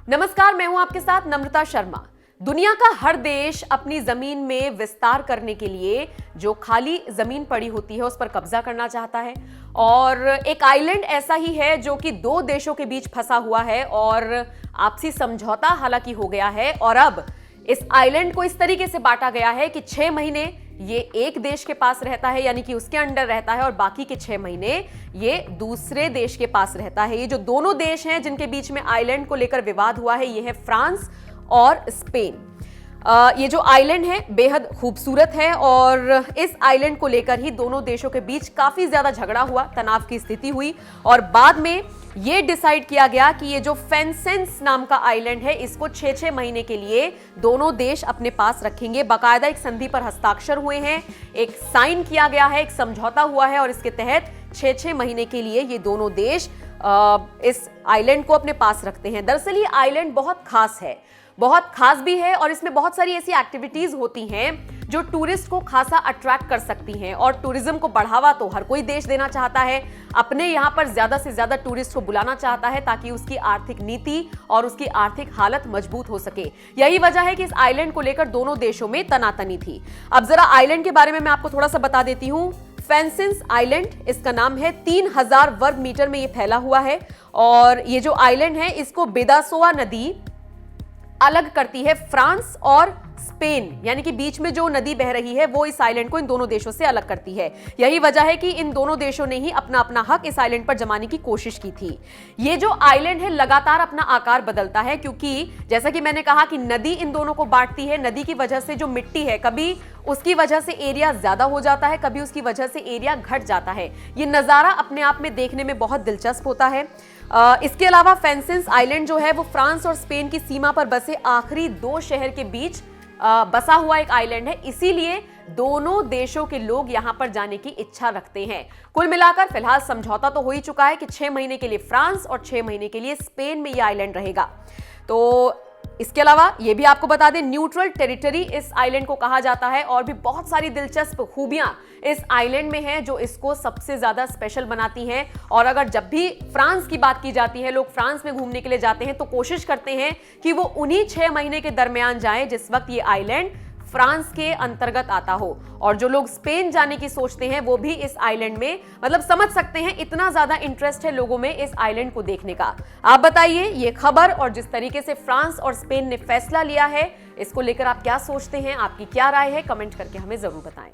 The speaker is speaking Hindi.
नमस्कार, मैं हूं आपके साथ नम्रता शर्मा। दुनिया का हर देश अपनी जमीन में विस्तार करने के लिए जो खाली जमीन पड़ी होती है उस पर कब्जा करना चाहता है। और एक आइलैंड ऐसा ही है जो कि दो देशों के बीच फंसा हुआ है और आपसी समझौता हालांकि हो गया है। और अब इस आइलैंड को इस तरीके से बांटा गया है कि 6 महीने ये एक देश के पास रहता है, यानी कि उसके अंडर रहता है, और बाकी के 6 महीने ये दूसरे देश के पास रहता है। ये जो दोनों देश हैं जिनके बीच में आइलैंड को लेकर विवाद हुआ है, ये है फ्रांस और स्पेन। ये जो आइलैंड है बेहद खूबसूरत है और इस आइलैंड को लेकर ही दोनों देशों के बीच काफी ज्यादा झगड़ा हुआ, तनाव की स्थिति हुई और बाद में ये डिसाइड किया गया कि ये जो फेंसेंस नाम का आइलैंड है इसको 6-6 महीने के लिए दोनों देश अपने पास रखेंगे। बाकायदा एक संधि पर हस्ताक्षर हुए हैं, एक साइन किया गया है, एक समझौता हुआ है और इसके तहत 6-6 महीने के लिए ये दोनों देश इस आइलैंड को अपने पास रखते हैं। दरअसल ये आइलैंड बहुत खास है, बहुत खास भी है और इसमें बहुत सारी ऐसी एक्टिविटीज होती हैं जो टूरिस्ट को खासा अट्रैक्ट कर सकती हैं। और टूरिज्म को बढ़ावा तो हर कोई देश देना चाहता है, अपने यहाँ पर ज्यादा से ज्यादा टूरिस्ट को बुलाना चाहता है ताकि उसकी आर्थिक नीति और उसकी आर्थिक हालत मजबूत हो सके। यही वजह है कि इस आइलैंड को लेकर दोनों देशों में तनातनी थी। अब जरा आइलैंड के बारे में मैं आपको थोड़ा सा बता देती हूँ। फेंसेंस आइलैंड इसका नाम है, 3000 वर्ग मीटर में ये फैला हुआ है और ये जो आइलैंड है इसको बिदासोआ नदी अलग करती है फ्रांस और स्पेन, यानी कि बीच में जो नदी बह रही है वो इस आइलैंड को इन दोनों देशों से अलग करती है। यही वजह है कि इन दोनों देशों ने ही अपना अपना हक इस आइलैंड पर जमाने की कोशिश की थी। ये जो आइलैंड है लगातार अपना आकार बदलता है क्योंकि जैसा कि मैंने कहा कि नदी इन दोनों को बांटती है। नदी की वजह से जो मिट्टी है कभी उसकी वजह से एरिया ज्यादा हो जाता है, कभी उसकी वजह से एरिया घट जाता है। ये नजारा अपने आप में देखने में बहुत दिलचस्प होता है। इसके अलावा फेंसेंस आइलैंड जो है वो फ्रांस और स्पेन की सीमा पर बसे आखिरी 2 शहर के बीच बसा हुआ एक आइलैंड है, इसीलिए दोनों देशों के लोग यहां पर जाने की इच्छा रखते हैं। कुल मिलाकर फिलहाल समझौता तो हो ही चुका है कि 6 महीने के लिए फ्रांस और 6 महीने के लिए स्पेन में यह आइलैंड रहेगा। तो इसके अलावा यह भी आपको बता दें, न्यूट्रल टेरिटरी इस आइलैंड को कहा जाता है और भी बहुत सारी दिलचस्प खूबियां इस आइलैंड में हैं जो इसको सबसे ज्यादा स्पेशल बनाती हैं। और अगर जब भी फ्रांस की बात की जाती है, लोग फ्रांस में घूमने के लिए जाते हैं तो कोशिश करते हैं कि वो उन्हीं 6 महीने के दरमियान जाएं जिस वक्त ये आइलैंड फ्रांस के अंतर्गत आता हो। और जो लोग स्पेन जाने की सोचते हैं वो भी इस आइलैंड में, मतलब समझ सकते हैं इतना ज्यादा इंटरेस्ट है लोगों में इस आइलैंड को देखने का। आप बताइए ये खबर और जिस तरीके से फ्रांस और स्पेन ने फैसला लिया है इसको लेकर आप क्या सोचते हैं, आपकी क्या राय है, कमेंट करके हमें जरूर बताएं।